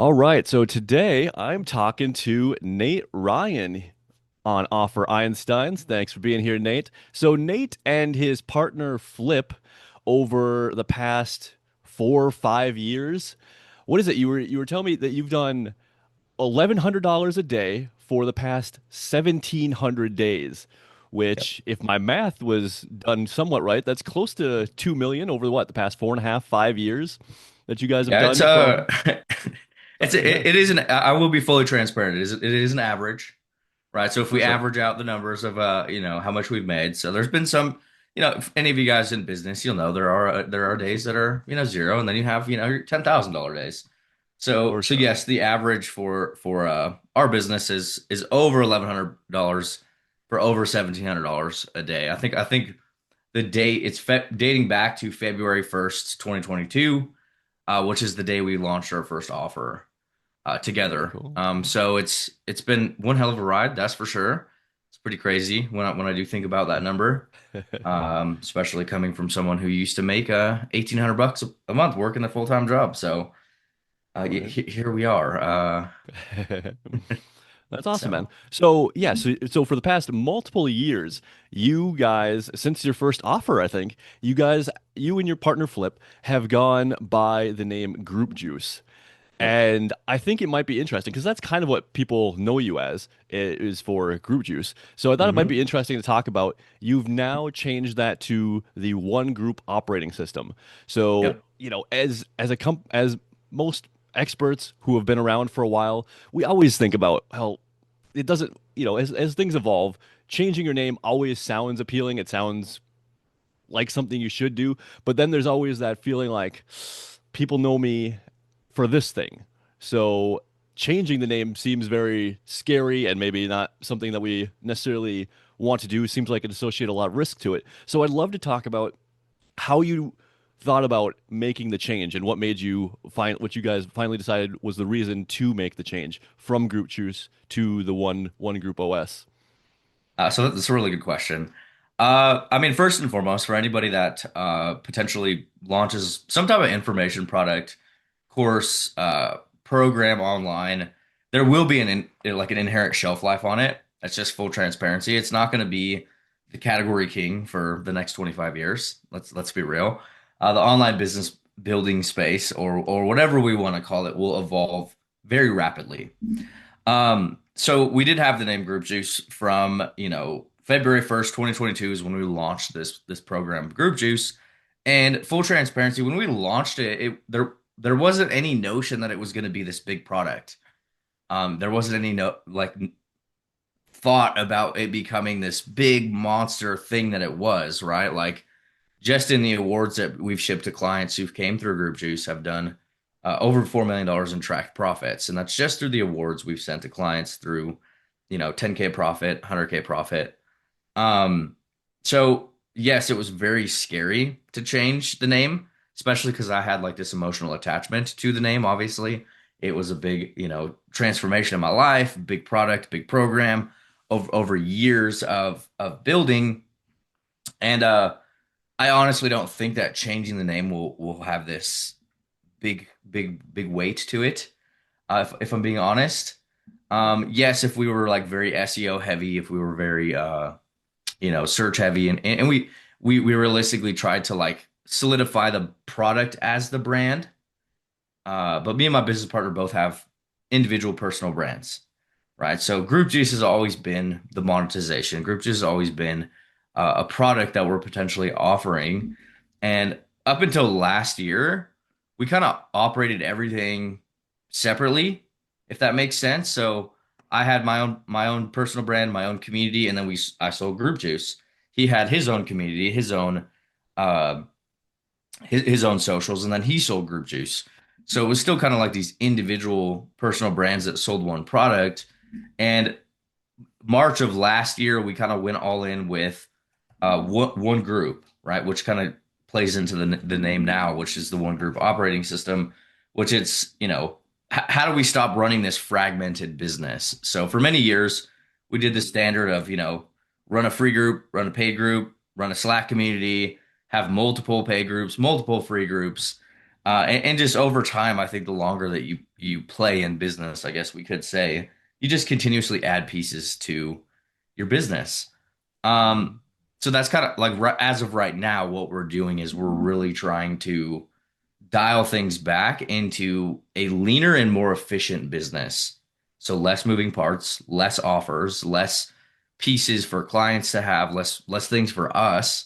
All right, so today I'm talking to Nate Ryan on Offer Einsteins. Thanks for being here, Nate. So Nate and his partner Flip, over the past 4 or 5 years, what is it? You were telling me that you've done $1,100 a day for the past 1,700 days, Yep. which, if my math was done somewhat right, that's close to 2 million over what, the past 4.5, 5 years that you guys have Yeah, it's done from. Yeah. it is an I will be fully transparent. It is an average, right? So if For we sure. average out the numbers of how much we've made. So there's been some, if any of you guys in business, you'll know there are days that are, zero, and then you have, your $10,000 days. So For so sure. yes, the average for our business is over $1,100 for over $1,700 a day. I think the date dating back to February 1st, 2022, which is the day we launched our first offer together. Cool. So it's been one hell of a ride, that's for sure. It's pretty crazy when I do think about that number, especially coming from someone who used to make 1,800 bucks a month working a full-time job. So Right. here we are. That's awesome, man. So So yeah, so for the past multiple years, you guys, since your first offer, I think, you and your partner Flip have gone by the name Group Juice. yep. And I think it might be interesting because that's kind of what people know you as, is for Group Juice. So I thought it might Hmm. be interesting to talk about. You've now changed that to the one group operating system. So, Yep. as most experts who have been around for a while, we always think about how it doesn't, as things evolve, changing your name always sounds appealing. It sounds like something you should do, but then there's always that feeling like people know me for this thing. So changing the name seems very scary and maybe not something that we necessarily want to do. Seems like it associates a lot of risk to it. So I'd love to talk about how you thought about making the change and what made you find what you guys finally decided was the reason to make the change from Group Choose to the one Group OS. So that's a really good question. I mean, first and foremost, for anybody that potentially launches some type of information product, course, program online, there will be like an inherent shelf life on it. That's just full transparency. It's not going to be the category king for the next 25 years. Let's be real. The online business building space, or whatever we want to call it, will evolve very rapidly. So we did have the name Group Juice from, February 1st, 2022 is when we launched this program, Group Juice. And full transparency, when we launched it, there wasn't any notion that it was going to be this big product. There wasn't any thought about it becoming this big monster thing that it was, right? Like just in the awards that we've shipped to clients who've came through Group Juice have done over $4 million in tracked profits, and that's just through the awards we've sent to clients through, 10K profit, 100K profit. Um, so yes, it was very scary to change the name, especially because I had like this emotional attachment to the name. Obviously, it was a big, transformation in my life, big product, big program over years of building, and I honestly don't think that changing the name will have this big weight to it. If I'm being honest, yes, if we were like very SEO heavy, if we were very search heavy, and we realistically tried to like solidify the product as the brand. But me and my business partner both have individual personal brands, right? So Group Juice has always been the monetization. Group Juice has always been a product that we're potentially offering. And up until last year, we kind of operated everything separately, if that makes sense. So I had my own personal brand, my own community, and then I sold Group Juice. He had his own community, uh, his own socials, and then he sold Group Juice. So it was still kind of like these individual personal brands that sold one product. And March of last year, we kind of went all in with one group, right? Which kind of plays into the name now, which is the one group operating system, which it's, how do we stop running this fragmented business? So for many years, we did the standard of, run a free group, run a paid group, run a Slack community, have multiple paid groups, multiple free groups. And just over time, I think the longer that you you play in business, I guess we could say, you just continuously add pieces to your business. Mhm. Um, so that's kind of like as of right now, what we're doing is we're really trying to dial things back into a leaner and more efficient business. So less moving parts, less offers, less pieces for clients to have, less things for us.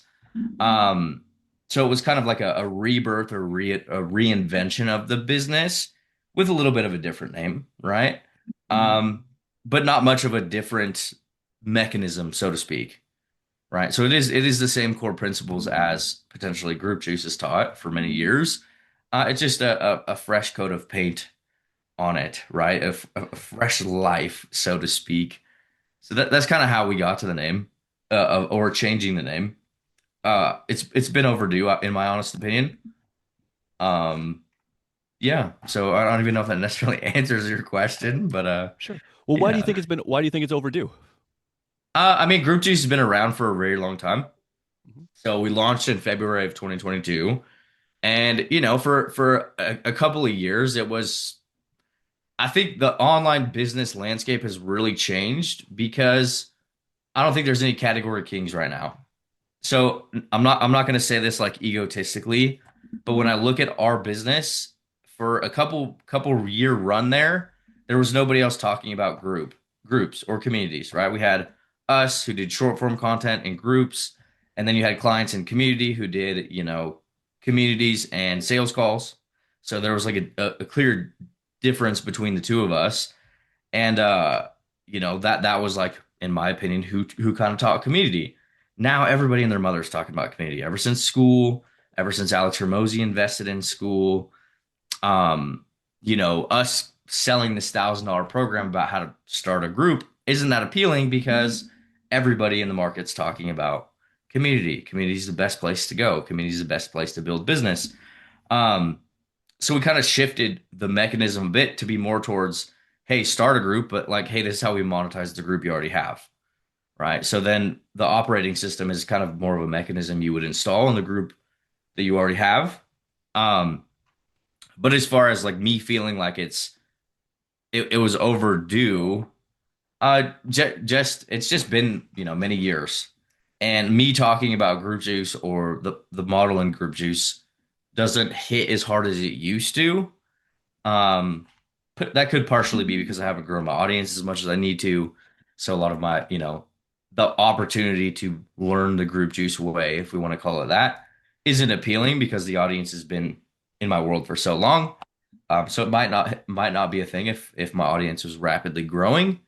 Um, so it was kind of like a rebirth or a reinvention of the business with a little bit of a different name, right? Um, but not much of a different mechanism, so to speak, right? So it is the same core principles as potentially Group Juice has taught for many years. It's just a fresh coat of paint on it, right? A fresh life, so to speak. So that's kind of how we got to the name, or changing the name. It's been overdue, in my honest opinion. Um, yeah. So I don't even know if that necessarily answers your question, but Sure. Well, yeah. why do you think it's overdue? I mean, Group Juice has been around for a very long time. Mhm. So we launched in February of 2022, and for a couple of years, it was. I think the online business landscape has really changed because I don't think there's any category kings right now. So I'm not going to say this like egotistically, but when I look at our business for a couple year run there was nobody else talking about groups or communities, right? We had us who did short form content in groups, and then you had clients in community who did, communities and sales calls. So there was like a clear difference between the two of us. And that was like, in my opinion, who kind of taught community. Now everybody and their mother's talking about community ever since school, ever since Alex Ramosi invested in school. um us selling this $1,000 program about how to start a group isn't that appealing because everybody in the market's talking about community is the best place to go, community is the best place to build business. Um so we kind of shifted the mechanism a bit to be more towards, hey, start a group, but like, hey, this is how we monetize the group you already have, right? So then the operating system is kind of more of a mechanism you would install in the group that you already have. um but as far as like me feeling like it was overdue, just it's just been, many years, and me talking about Group Juice or the model in Group Juice doesn't hit as hard as it used to. Um, but that could partially be because I haven't grown my audience as much as I need to. So a lot of my, the opportunity to learn the Group Juice way, if we want to call it that, isn't appealing because the audience has been in my world for so long. So it might not be a thing if my audience was rapidly growing.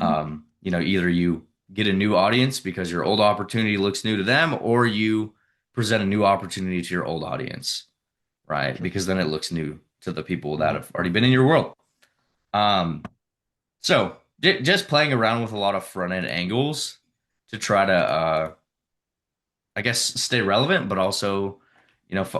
Either you get a new audience because your old opportunity looks new to them, or you present a new opportunity to your old audience, right? Sure. Because then it looks new to the people that have already been in your world. Um, so just playing around with a lot of front end angles to try to, I guess, stay relevant, but also,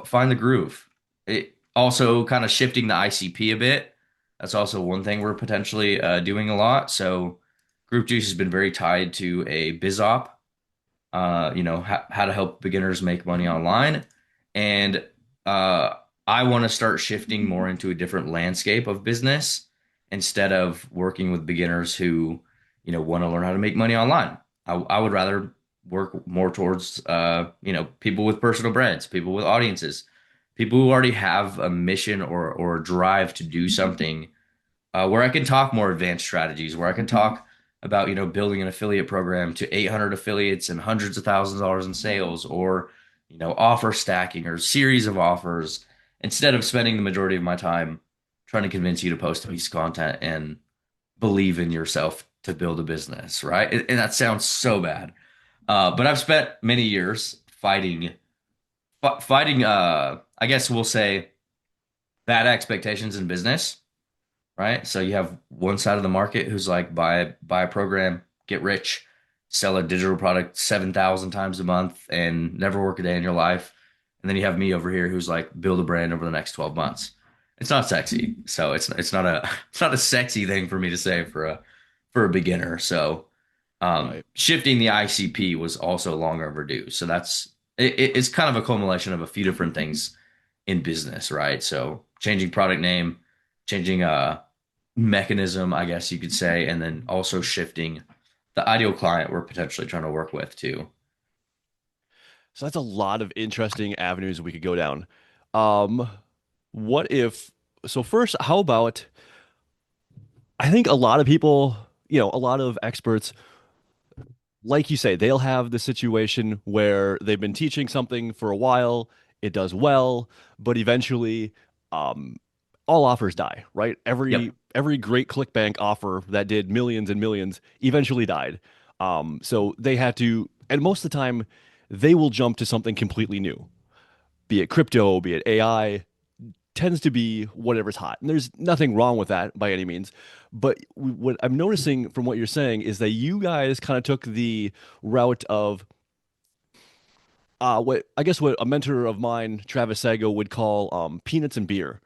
find the groove. It also kind of shifting the ICP a bit. That's also one thing we're potentially doing a lot. So Group Juice has been very tied to a biz op, how to help beginners make money online. And uh, I want to start shifting more into a different landscape of business instead of working with beginners who, want to learn how to make money online. I would rather work more towards, people with personal brands, people with audiences, people who already have a mission or a drive to do something, where I can talk more advanced strategies, where I can talk about, building an affiliate program to 800 affiliates and hundreds of thousands of dollars in sales, or, offer stacking or series of offers, instead of spending the majority of my time trying to convince you to post a piece of content and believe in yourself to build a business, right? And that sounds so bad. But I've spent many years fighting, I guess we'll say, bad expectations in business, right? So you have one side of the market who's like, buy a program, get rich, sell a digital product 7,000 times a month, and never work a day in your life. And then you have me over here who's like, build a brand over the next 12 months. It's not sexy, so it's not a it's not a sexy thing for me to say for a beginner. So Right. shifting the ICP was also long overdue. So it's kind of a culmination of a few different things in business, right? So changing product name, changing a mechanism, I guess you could say, and then also shifting the ideal client we're potentially trying to work with too. So that's a lot of interesting avenues we could go down. Um, what if, so first, how about, I think a lot of people, a lot of experts, like you say, they'll have the situation where they've been teaching something for a while, it does well, but eventually, um, all offers die, right? Every Yep. every great ClickBank offer that did millions and millions eventually died. So they had to, and most of the time, they will jump to something completely new, be it crypto, be it AI, tends to be whatever's hot. And there's nothing wrong with that by any means. But what I'm noticing from what you're saying is that you guys kind of took the route of what I guess what a mentor of mine, Travis Sago, would call peanuts and beer.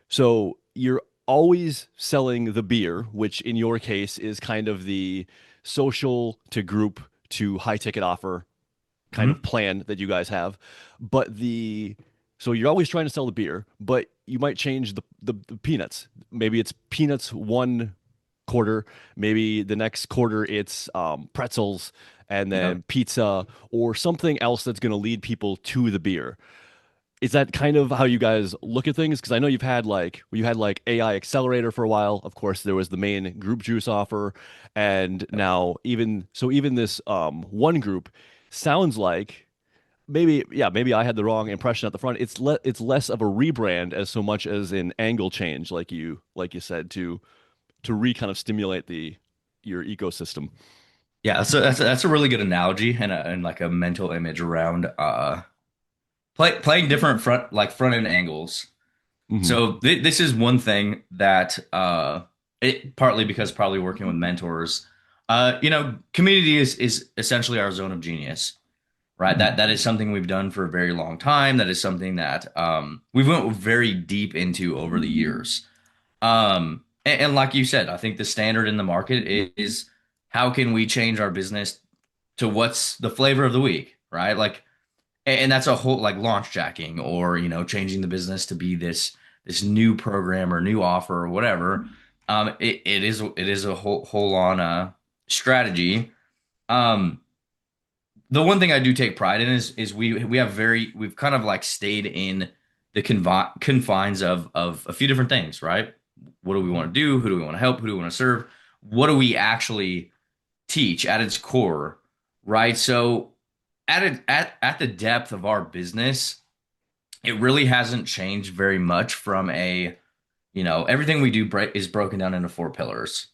So you're always selling the beer, which in your case is kind of the social to group to high ticket offer kind of Mhm. plan that you guys have. But the so you're always trying to sell the beer, but you might change the peanuts. Maybe it's peanuts one quarter, maybe the next quarter it's pretzels and Yep. then pizza or something else that's going to lead people to the beer. Is that kind of how you guys look at things? Because I know you had like AI Accelerator for a while. Of course, there was the main group juice offer, and Yep. now even this one group sounds like maybe yeah maybe I had the wrong impression at the front. It's less of a rebrand as so much as an angle change, like you said, to re kind of stimulate the your ecosystem. Yeah, so that's a really good analogy and like a mental image around playing different front end angles. Hmm. So this is one thing that it partly because probably working with mentors, community is essentially our zone of genius, right? That is something we've done for a very long time. That is something that we've went very deep into over the years. And like you said, I think the standard in the market is how can we change our business to what's the flavor of the week, right? Like, and that's a whole like launch jacking or changing the business to be this new program or new offer or whatever. It is a whole on strategy. Um, the one thing I do take pride in is we've kind of like stayed in the confines of a few different things, right? What do we want to do? Who do we want to help? Who do we want to serve? What do we actually teach at its core, right? So at the depth of our business, it really hasn't changed very much from everything we do is broken down into four pillars.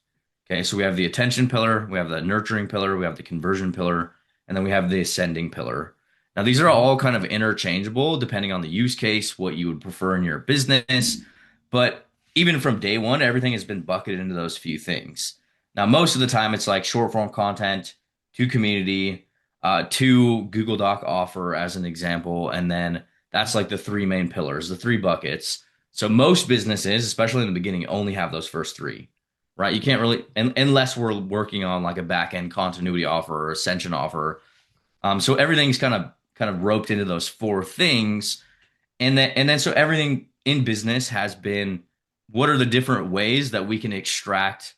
Okay, so we have the attention pillar, we have the nurturing pillar, we have the conversion pillar, and then we have the ascending pillar. Now, these are all kind of interchangeable depending on the use case, what you would prefer in your business. But even from day one, everything has been bucketed into those few things. Now, most of the time, it's like short form content to community, to Google Doc offer as an example. And then that's like the three main pillars, the three buckets. So most businesses, especially in the beginning, only have those first three, right? You can't really, unless we're working on like a back end continuity offer or ascension offer. So everything's kind of roped into those four things, and then so everything in business has been what are the different ways that we can extract,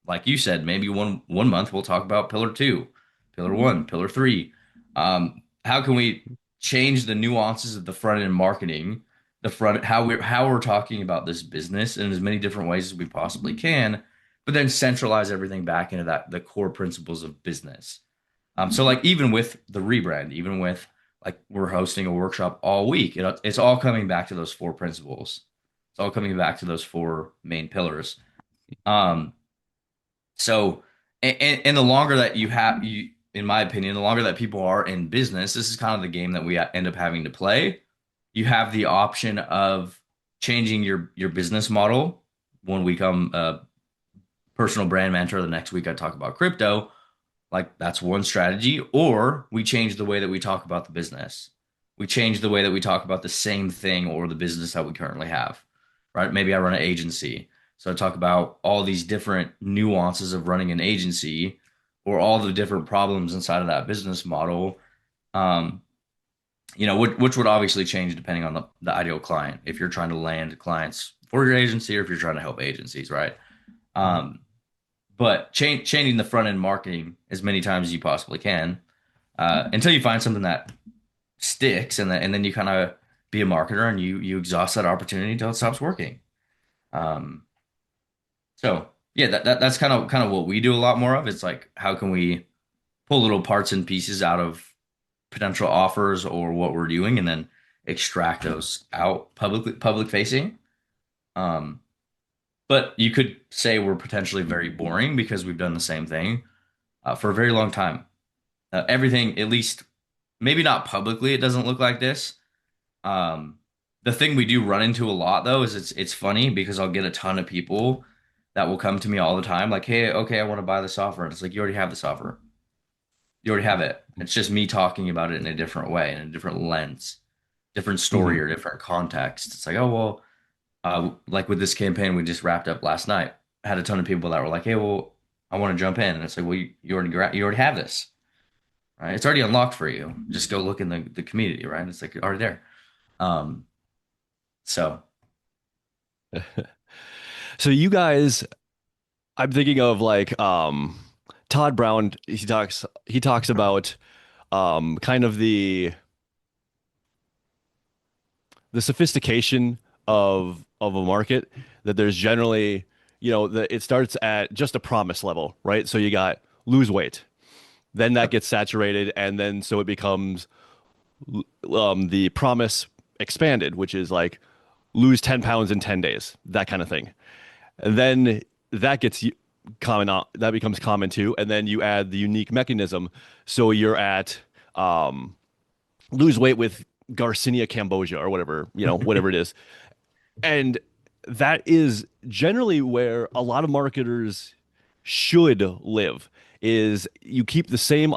like you said, maybe one month we'll talk about pillar two, pillar one, pillar three. How can we change the nuances of the front end marketing, the front how we're talking about this business in as many different ways as we possibly can, but then centralize everything back into that the core principles of business. So like even with the rebrand, even with like we're hosting a workshop all week, it's all coming back to those four principles. It's all coming back to those four main pillars. Um, so and the longer that in my opinion, the longer that people are in business, this is kind of the game that we end up having to play. You have the option of changing your business model. One week I'm a personal brand mentor. The next week I talk about crypto, like that's one strategy. Or we change the way that we talk about the business. We change the way that we talk about the same thing or the business that we currently have, right? Maybe I run an agency. So I talk about all these different nuances of running an agency or all the different problems inside of that business model. Um, which would obviously change depending on the ideal client. If you're trying to land clients for your agency or if you're trying to help agencies, right? Mhm. Um, but changing the front end marketing as many times as you possibly can until you find something that sticks, and then you kind of be a marketer and you exhaust that opportunity until it stops working. Um, so yeah, that's kind of what we do a lot more of. It's like how can we pull little parts and pieces out of potential offers or what we're doing, and then extract those out public facing. Um, but you could say we're potentially very boring because we've done the same thing for a very long time. Everything, at least maybe not publicly, it doesn't look like this. Um, the thing we do run into a lot though is it's funny because I'll get a ton of people that will come to me all the time like, hey, okay, I want to buy this offer. And it's like, you already have this offer. You already have it. It's just me talking about it in a different way, in a different lens, different story Mhm. or different context. It's like, oh, well, like with this campaign we just wrapped up last night, I had a ton of people that were like, hey, well, I want to jump in. And it's like, well, you already have this, right? It's already unlocked for you. Just go look in the community, right? It's like already there. Um, so So you guys, I'm thinking of like Todd Brown. He talks about kind of the sophistication of a market, that there's generally, that it starts at just a promise level, right? So you got lose weight, then that yep. gets saturated, and then so it becomes the promise expanded, which is like lose 10 pounds in 10 days, that kind of thing. And then that gets that becomes common too. And then you add the unique mechanism. So you're at lose weight with Garcinia Cambogia or whatever, whatever it is. And that is generally where a lot of marketers should live, is you keep the same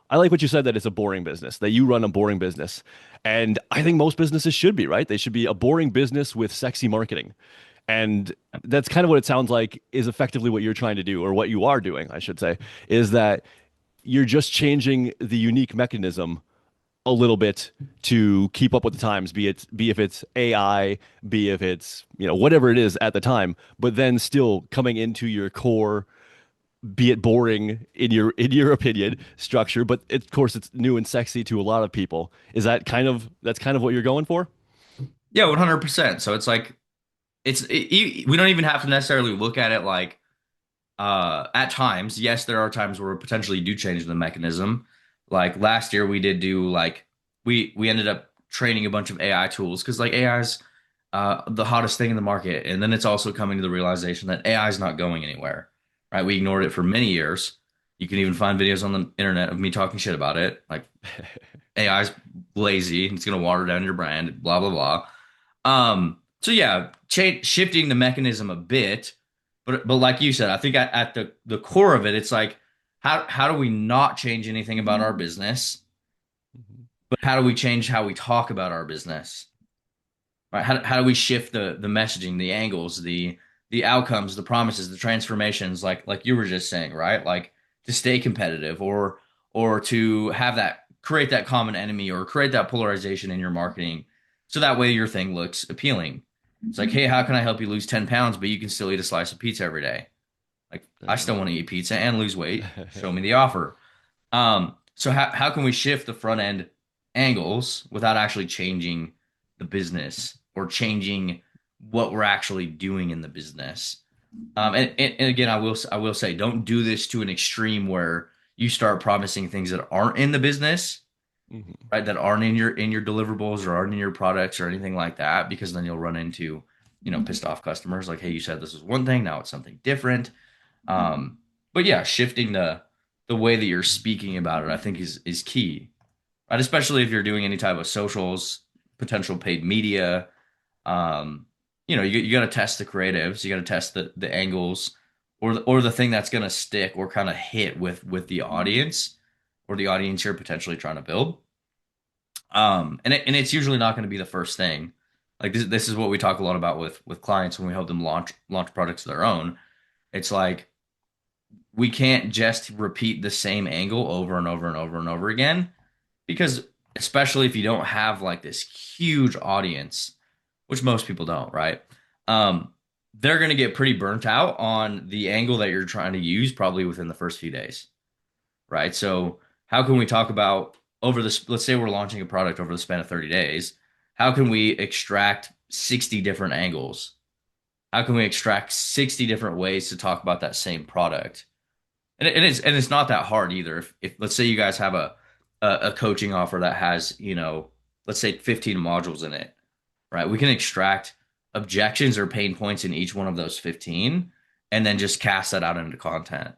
I like what you said, that it's a boring business, that you run a boring business. And I think most businesses should be, right? They should be a boring business with sexy marketing. And that's kind of what it sounds like is effectively what you're trying to do, or what you are doing, I should say, is that you're just changing the unique mechanism a little bit to keep up with the times, be if it's AI, be if it's, whatever it is at the time, but then still coming into your core, be it boring in your opinion, structure, but of course it's new and sexy to a lot of people. That's kind of what you're going for? Yeah, 100%. So it's like we don't even have to necessarily look at it like at times, yes, there are times where we potentially do change the mechanism. Like last year we did do like we ended up training a bunch of AI tools because like AI is the hottest thing in the market. And then it's also coming to the realization that AI is not going anywhere. Right? We ignored it for many years. You can even find videos on the internet of me talking shit about it. Like AI is lazy, it's gonna water down your brand, blah blah blah. So yeah, shifting the mechanism a bit, but like you said, I think at the core of it, it's like how do we not change anything about our business, but how do we change how we talk about our business, right? How do we shift the messaging, the angles, the outcomes, the promises, the transformations, like you were just saying, right? Like to stay competitive or to have that create that common enemy or create that polarization in your marketing, so that way your thing looks appealing. It's like, hey, how can I help you lose 10 pounds, but you can still eat a slice of pizza every day? Like, I still want to eat pizza and lose weight. Show me the offer. So how can we shift the front end angles without actually changing the business or changing what we're actually doing in the business? And again, I will say, don't do this to an extreme where you start promising things that aren't in the business, Mhm. right? That aren't in your deliverables or aren't in your products or anything like that, because then you'll run into, pissed off customers. Like, hey, you said this was one thing, now it's something different. Um, but yeah, shifting the way that you're speaking about it, I think is key, right? Especially if you're doing any type of socials, potential paid media. Um, you got to test the creatives, you got to test the angles, or the thing that's gonna stick or kind of hit with the audience or the audience you're potentially trying to build. And it's usually not going to be the first thing. Like this is what we talk a lot about with clients when we help them launch products of their own. It's like we can't just repeat the same angle over and over and over and over again, because especially if you don't have like this huge audience, which most people don't, right? um, they're going to get pretty burnt out on the angle that you're trying to use probably within the first few days, right? So how can we talk about over this? Let's say we're launching a product over the span of 30 days. How can we extract 60 different angles? How can we extract 60 different ways to talk about that same product? And it's not that hard either. If let's say you guys have a coaching offer that has, let's say 15 modules in it, right? We can extract objections or pain points in each one of those 15 and then just cast that out into content.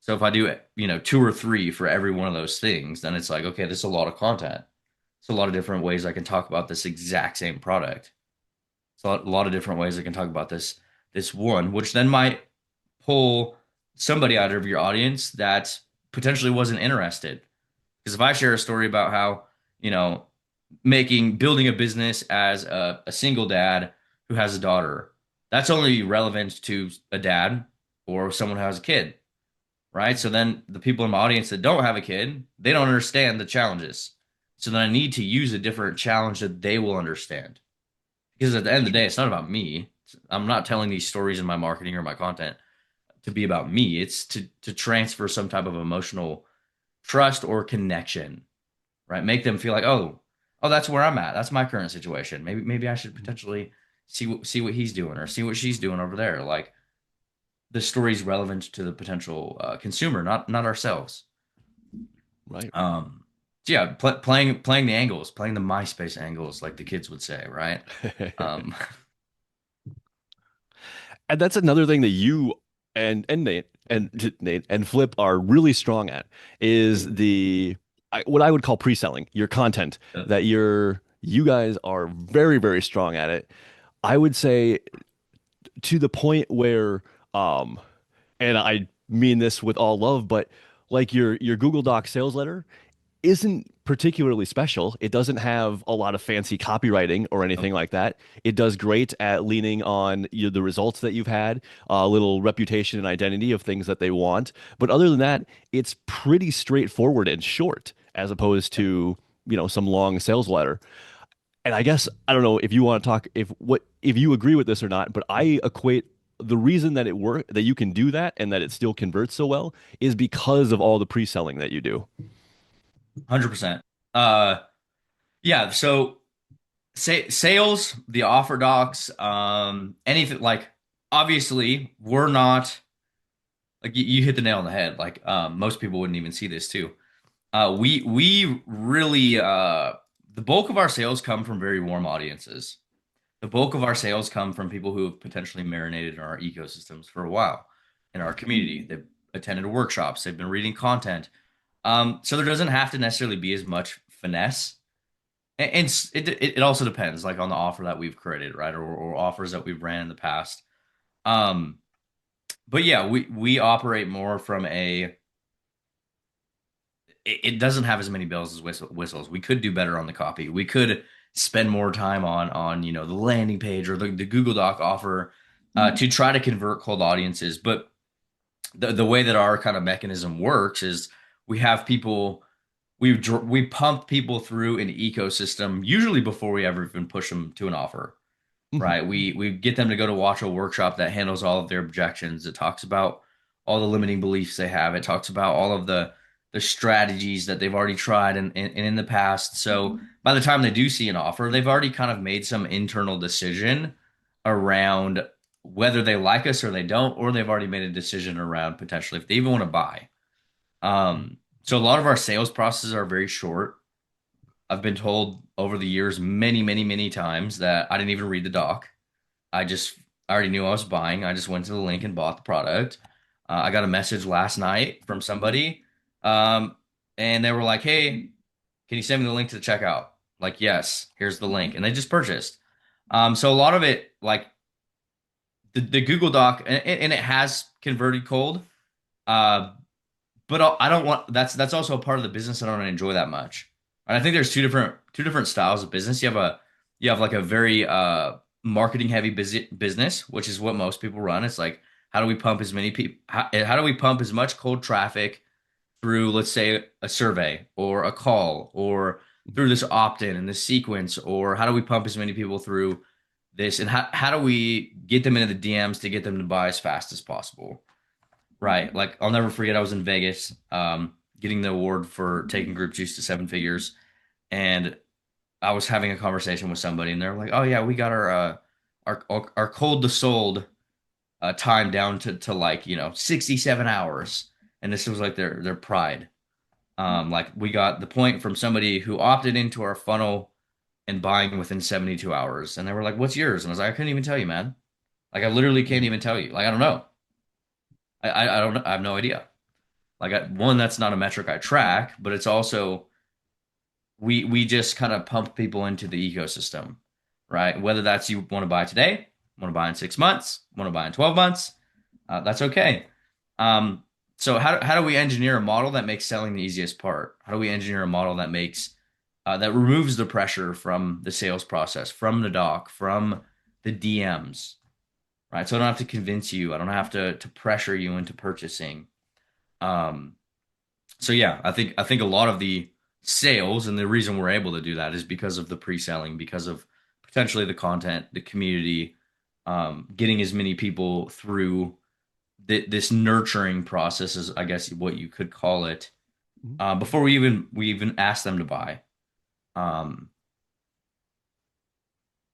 So if I do it, two or three for every one of those things, then it's like, okay, this is a lot of content. It's a lot of different ways I can talk about this exact same product. It's a lot of different ways I can talk about this one, which then might pull somebody out of your audience that potentially wasn't interested. Because if I share a story about how, you know, building a business as a single dad who has a daughter, that's only relevant to a dad or someone who has a kid, right? So then the people in my audience that don't have a kid, they don't understand the challenges. So then I need to use a different challenge that they will understand. Because at the end of the day, it's not about me. I'm not telling these stories in my marketing or my content to be about me. It's to transfer some type of emotional trust or connection, right? Make them feel like, oh, that's where I'm at. That's my current situation. Maybe I should potentially see what he's doing or see what she's doing over there. Like the story's relevant to the potential consumer, not ourselves. Right. So yeah, playing the angles, playing the MySpace angles, like the kids would say, right? Um, And that's another thing that you and Nate and Flip are really strong at is what I would call pre-selling your content that you guys are very, very strong at it. I would say to the point where and I mean this with all love, but like your Google Doc sales letter isn't particularly special. It doesn't have a lot of fancy copywriting or anything like that. It does great at leaning on the results that you've had, a little reputation and identity of things that they want. But other than that, it's pretty straightforward and short as opposed to, some long sales letter. And I guess I don't know if you want to talk if you agree with this or not, but I equate the reason that that you can do that and that it still converts so well is because of all the pre-selling that you do. 100%. Uh, yeah. So sales, the offer docs, anything like obviously we're not like you hit the nail on the head. Like most people wouldn't even see this too. We really the bulk of our sales come from very warm audiences. The bulk of our sales come from people who have potentially marinated in our ecosystems for a while in our community. They've attended workshops, they've been reading content. So there doesn't have to necessarily be as much finesse. And it also depends, like on the offer that we've created, right, or offers that we've ran in the past. Um, but yeah, we operate more from it doesn't have as many bells as whistles. We could do better on the copy. We could spend more time on the landing page or the Google Doc offer to try to convert cold audiences. But the way that our kind of mechanism works is we have people we pump people through an ecosystem usually before we ever even push them to an offer, Mhm. right? We get them to go to watch a workshop that handles all of their objections. It talks about all the limiting beliefs they have. It talks about all of the strategies that they've already tried and in the past. So by the time they do see an offer, they've already kind of made some internal decision around whether they like us or they don't, or they've already made a decision around potentially if they even want to buy. So a lot of our sales processes are very short. I've been told over the years many, many, many times that I didn't even read the doc. I already knew I was buying. I just went to the link and bought the product. I got a message last night from somebody, um, and they were like, "Hey, can you send me the link to the checkout?" Like, yes, here's the link, and they just purchased. So a lot of it, like the Google Doc, and it has converted cold. Uh, but I don't want that's also a part of the business I don't enjoy that much. And I think there's two different styles of business. You have like a very marketing heavy business, which is what most people run. It's like how do we pump as many people how do we pump as much cold traffic through, let's say, a survey or a call or through this opt-in and this sequence, or how do we pump as many people through this, and how do we get them into the DMs to get them to buy as fast as possible, right? Like I'll never forget, I was in Vegas, getting the award for taking group juice to seven figures, and I was having a conversation with somebody, and they're like, "Oh yeah, we got our cold to sold time down to like 67 hours," and this was like their pride. Like we got the point from somebody who opted into our funnel and buying within 72 hours, and they were like, "What's yours?" And I was like, "I couldn't even tell you, man. Like I literally can't even tell you. Like I don't know. I don't know. I have no idea. Like one, that's not a metric I track, but it's also we just kind of pump people into the ecosystem, right? Whether that's you want to buy today, want to buy in 6 months, want to buy in 12 months, that's okay. Um, so how do we engineer a model that makes selling the easiest part? How do we engineer a model that makes that removes the pressure from the sales process, from the doc, from the DMs, right? So I don't have to convince you. I don't have to pressure you into purchasing. Um, so yeah, I think a lot of the sales and the reason we're able to do that is because of the pre-selling, because of potentially the content, the community, getting as many people through this nurturing process is, I guess, what you could call it, Mhm. before we even ask them to buy. Um,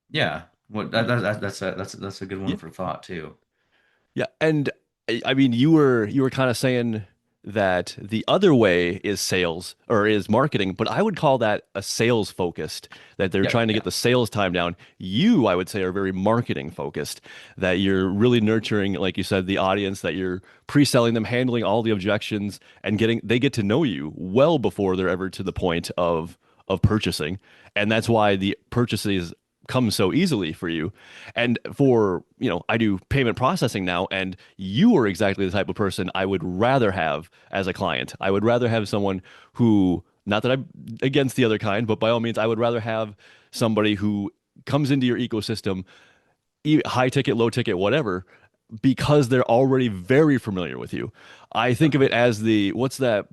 yeah, what Yeah. that's a good one Yeah. for thought too. Yeah, and I mean, you were kind of saying that the other way is sales or is marketing, but I would call that a sales focused, that they're Yep. trying to Yeah. get the sales time down. You, I would say, are very marketing focused, that you're really nurturing, like you said, the audience, that you're pre-selling them, handling all the objections, and they get to know you well before they're ever to the point of purchasing. And that's why the purchases come so easily for you. And for, I do payment processing now, and you are exactly the type of person I would rather have as a client. I would rather have someone who, not that I'm against the other kind, but by all means, I would rather have somebody who comes into your ecosystem, high ticket, low ticket, whatever, because they're already very familiar with you. I think Yep. of it as what's that,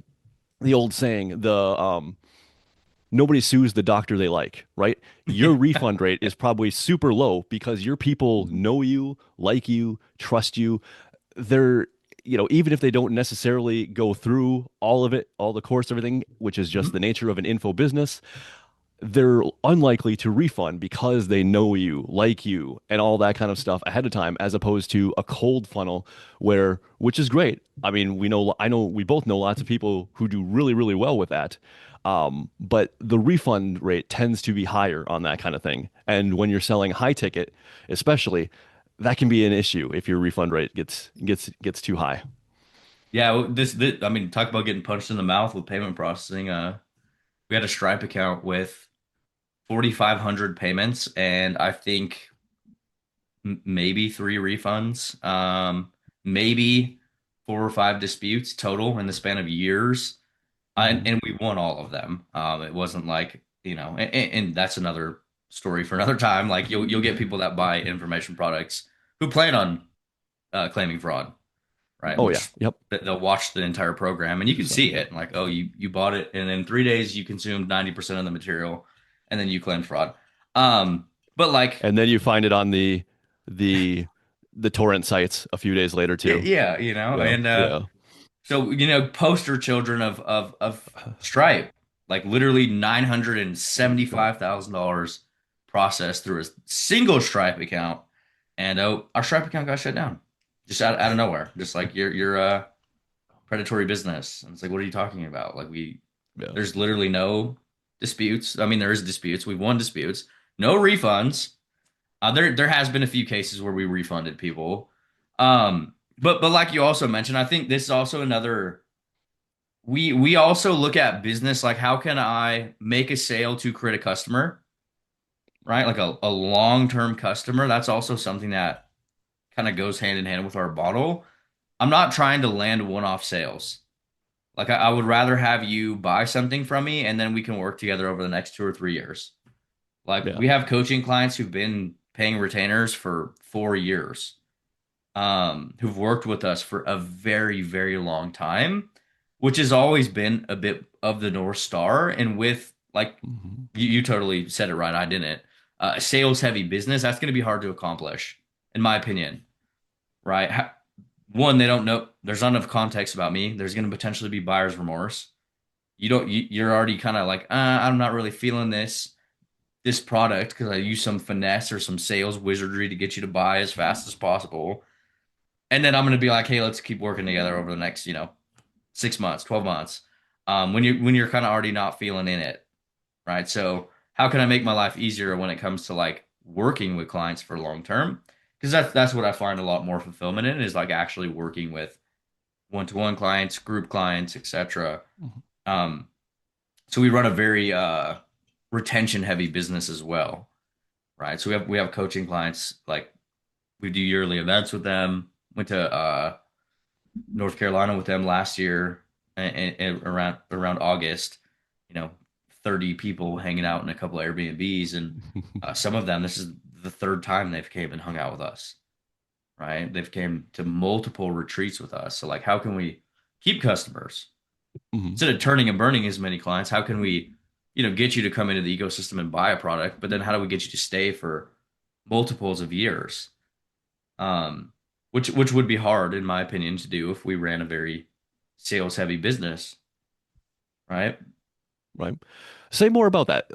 the old saying, nobody sues the doctor they like, right? Your refund rate is probably super low because your people know you, like you, trust you. They're, even if they don't necessarily go through all of it, all the course, everything, which is just Mhm. the nature of an info business, they're unlikely to refund because they know you, like you, and all that kind of stuff ahead of time, as opposed to a cold funnel which is great. I mean, I know we both know lots of people who do really, really well with that. But the refund rate tends to be higher on that kind of thing. And when you're selling high ticket, especially, that can be an issue if your refund rate gets too high. Yeah, well, this I mean, talk about getting punched in the mouth with payment processing. We had a Stripe account with 4,500 payments, and I think maybe three refunds, maybe four or five disputes total in the span of years, Hmm. and we won all of them. It wasn't like and that's another story for another time. Like you'll get people that buy information products who plan on claiming fraud, right? Oh yeah, Which yep. they'll watch the entire program and you can So, see it. Like, oh, you bought it, and in 3 days you consumed 90% of the material, and then you claimed fraud. But like, and then you find it on the the torrent sites a few days later too. yeah, Yeah, and yeah. so poster children of Stripe, like literally $975,000 processed through a single Stripe account, and our Stripe account got shut down just out of nowhere, just like you're predatory business. And it's like, what are you talking about? Like Yeah. there's literally no disputes. I mean, there is disputes. We've won disputes. No refunds. There has been a few cases where we refunded people. But like you also mentioned, I think this is also another. We also look at business like how can I make a sale to create a customer, right? Like a long-term customer. That's also something that kind of goes hand in hand with our model. I'm not trying to land one-off sales. Like I would rather have you buy something from me and then we can work together over the next 2 or 3 years. Like Yeah. we have coaching clients who've been paying retainers for 4 years, who've worked with us for a very, very long time, which has always been a bit of the North Star. And with like Hmm. you totally said it right, I didn't. a sales heavy business, that's going to be hard to accomplish, in my opinion, right? One, they don't know, there's not enough context about me. There's going to potentially be buyer's remorse. You're already kind of like, I'm not really feeling this product because I use some finesse or some sales wizardry to get you to buy as fast as possible. And then I'm going to be like, hey, let's keep working together over the next, 6 months, 12 months. When you're kind of already not feeling in it, right? So how can I make my life easier when it comes to like working with clients for long term? Because that's what I find a lot more fulfillment in is like actually working with one-to-one clients, group clients, etc. Mhm. Um, so we run a very retention heavy business as well, right? So we have coaching clients like we do yearly events with them. Went to North Carolina with them last year and around August. You know, 30 people hanging out in a couple of Airbnbs, and some of them this is the third time they've came and hung out with us. Right? They've came to multiple retreats with us. So like, how can we keep customers Mhm. instead of turning and burning as many clients? How can we, get you to come into the ecosystem and buy a product? But then how do we get you to stay for multiples of years? um, which would be hard, in my opinion, to do if we ran a very sales heavy business, right? Right. Say more about that.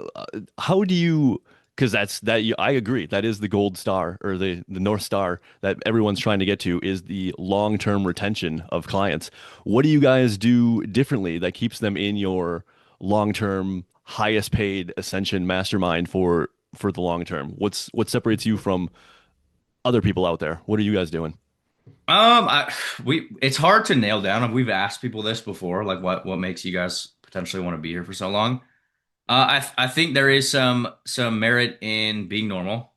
How do you, because I agree. That is the gold star or the North Star that everyone's trying to get to is the long-term retention of clients. What do you guys do differently that keeps them in your long-term, highest paid Ascension mastermind for the long term? What separates you from other people out there? What are you guys doing? It's hard to nail down. We've asked people this before, like what makes you guys potentially want to be here for so long. I think there is some merit in being normal.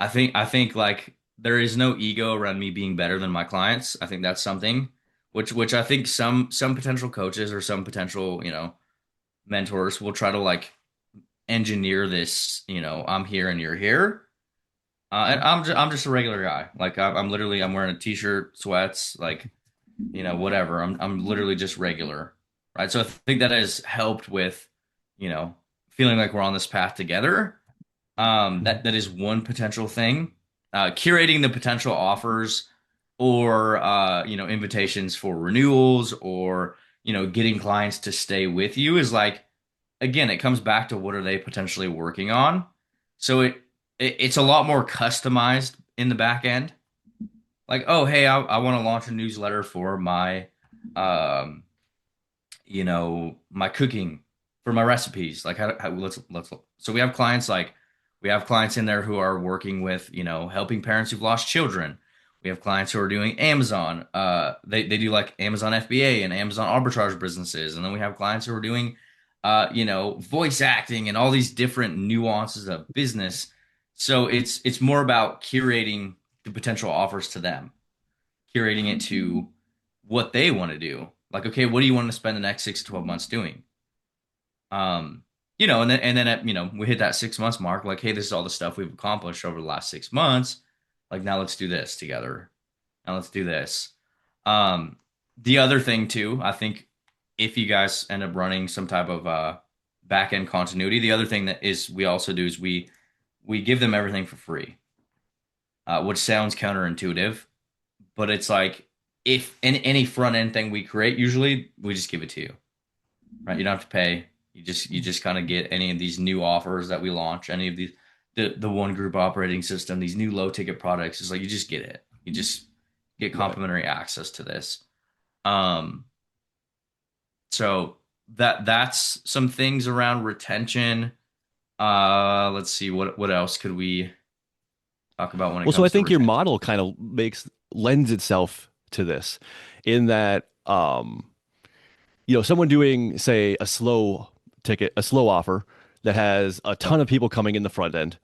I think like there is no ego around me being better than my clients. I think that's something which I think some potential coaches or some potential, mentors will try to like engineer this, I'm here and you're here. And I'm just a regular guy. Like I'm literally I'm wearing a t-shirt, sweats, like, whatever. I'm literally just regular, right? So I think that has helped with, you know, feeling like we're on this path together. Mhm. That is one potential thing. Curating the potential offers or invitations for renewals or getting clients to stay with you is like, again, it comes back to what are they potentially working on. So it's a lot more customized in the back end. Like, oh, hey, I want to launch a newsletter for um, my cooking for my recipes. Like, let's. So we have clients in there who are working with, helping parents who've lost children. We have clients who are doing Amazon. They do like Amazon FBA and Amazon arbitrage businesses, and then we have clients who are doing, voice acting and all these different nuances of business. So it's more about curating the potential offers to them, curating it to what they want to do. Like, okay, what do you want to spend the next 6 to 12 months doing? Um, and then we hit that 6 months mark. Like, hey, this is all the stuff we've accomplished over the last 6 months. Like, now let's do this together. Now let's do this. Um, the other thing too, I think if you guys end up running some type of back end continuity, the other thing that is we also do is we give them everything for free, which sounds counterintuitive, but it's like if in any front end thing we create, usually we just give it to you, right? You don't have to pay. You just kind of get any of these new offers that we launch, any of these the one group operating system, these new low ticket products. It's like you just get it. You just get Right. complimentary access to this. Um, so that's some things around retention. Let's see what else could we talk about when it Well, so I comes to think your retention. model kind of lends itself to this in that someone doing, say, a slow offer that has a ton of people coming in the front end,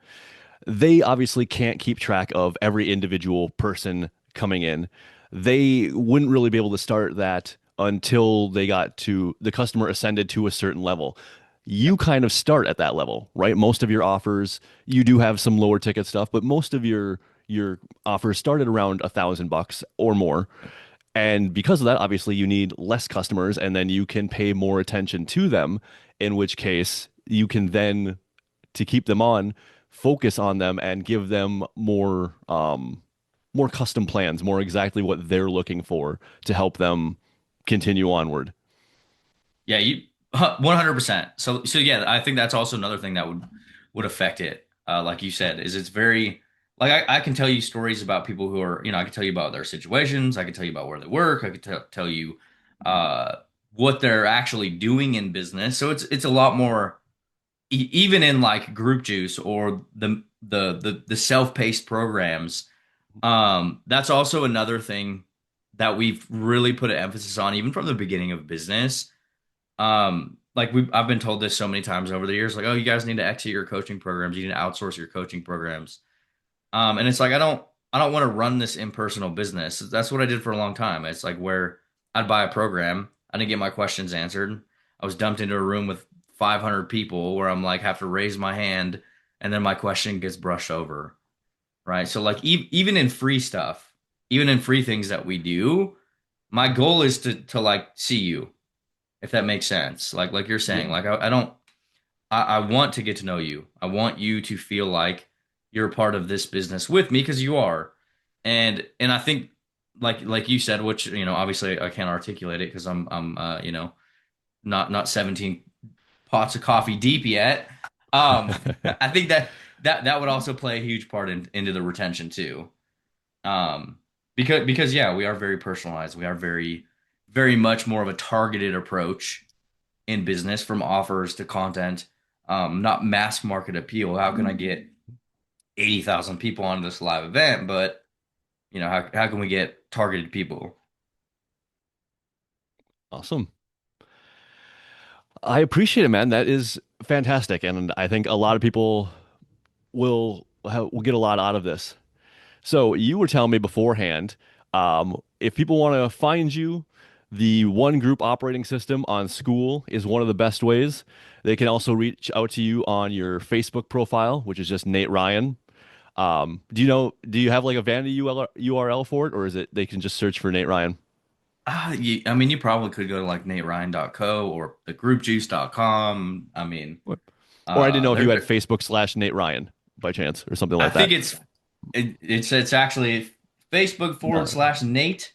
they obviously can't keep track of every individual person coming in. They wouldn't really be able to start that until the customer ascended to a certain level. You Yep. kind of start at that level, right? Most of your offers, you do have some lower ticket stuff, but most of your offers started around $1,000 or more. And because of that, obviously, you need less customers, and then you can pay more attention to them, in which case you can then, to keep them on, focus on them and give them more custom plans, more exactly what they're looking for to help them continue onward. Yeah, you 100%. So yeah, I think that's also another thing that would affect it. Like you said, is it's very like I can tell you stories about people who are, I can tell you about their situations, I can tell you about where they work, I can tell you uh what they're actually doing in business. So it's a lot more even in like group juice or the self-paced programs. That's also another thing that we've really put an emphasis on even from the beginning of business. Like I've been told this so many times over the years, like, oh, you guys need to exit your coaching programs, you need to outsource your coaching programs. And it's like I don't want to run this impersonal business. That's what I did for a long time. It's like where I'd buy a program, I didn't get my questions answered. I was dumped into a room with 500 people where I'm like have to raise my hand, and then my question gets brushed over, right? So like even in free stuff, even in free things that we do, my goal is to like see you, if that makes sense. Like you're saying, Yeah. like I don't I want to get to know you. I want you to feel like you're a part of this business with me because you are. And I think like you said, which obviously I can't articulate it because I'm not 17 pots of coffee deep yet. I think that would also play a huge part into the retention too. Um, because yeah, we are very personalized. We are very much more of a targeted approach in business from offers to content, not mass market appeal. How can I get 80,000 people on this live event? But how can we get targeted people? Awesome. I appreciate it, man. That is fantastic, and I think a lot of people will get a lot out of this. So you were telling me beforehand, if people want to find you, the one group operating system on School is one of the best ways. They can also reach out to you on your Facebook profile, which is just Nate Ryan. Do you have like a vanity URL for it, or is it they can just search for Nate Ryan? I mean, you probably could go to like nateryan.co or thegroupjuice.com. I mean, Or I didn't know if you had there. Facebook / Nate Ryan by chance or something I like think that. it's actually Facebook forward No, slash Nate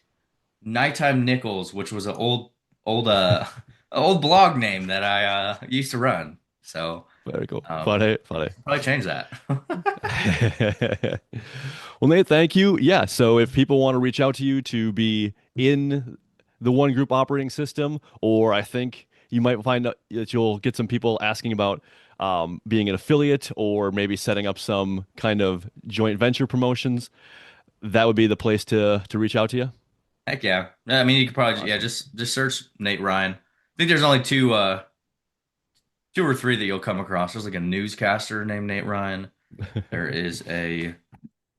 Nighttime Nichols, which was an old old blog name that I used to run. So very cool. um, Funny, funny. probably change that. Well, Nate, thank you. Yeah, so if people want to reach out to you to be in the one group operating system, or I think you might find out that you'll get some people asking about being an affiliate or maybe setting up some kind of joint venture promotions, that would be the place to reach out to you. Heck yeah. I mean, you could probably Awesome. just search Nate Ryan. I think there's only two or three that you'll come across. There's like a newscaster named Nate Ryan. There is a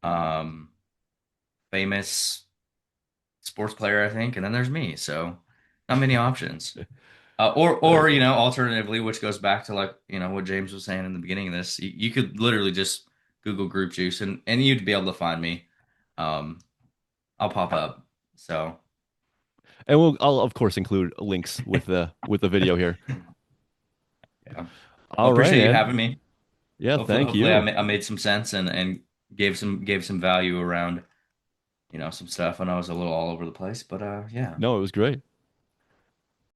um famous sports player, I think, and then there's me. So not many options. Very Or cool. alternatively, which goes back to like what James was saying in the beginning of this, you could literally just Google Group Juice and you'd be able to find me. Um, I'll pop up. So And I'll of course include links with the video here. yeah, well, All right, appreciate you man. having me. Yeah, thank Hopefully you. I made some sense and gave some value around some stuff. I know I was a little all over the place, but yeah. No, it was great.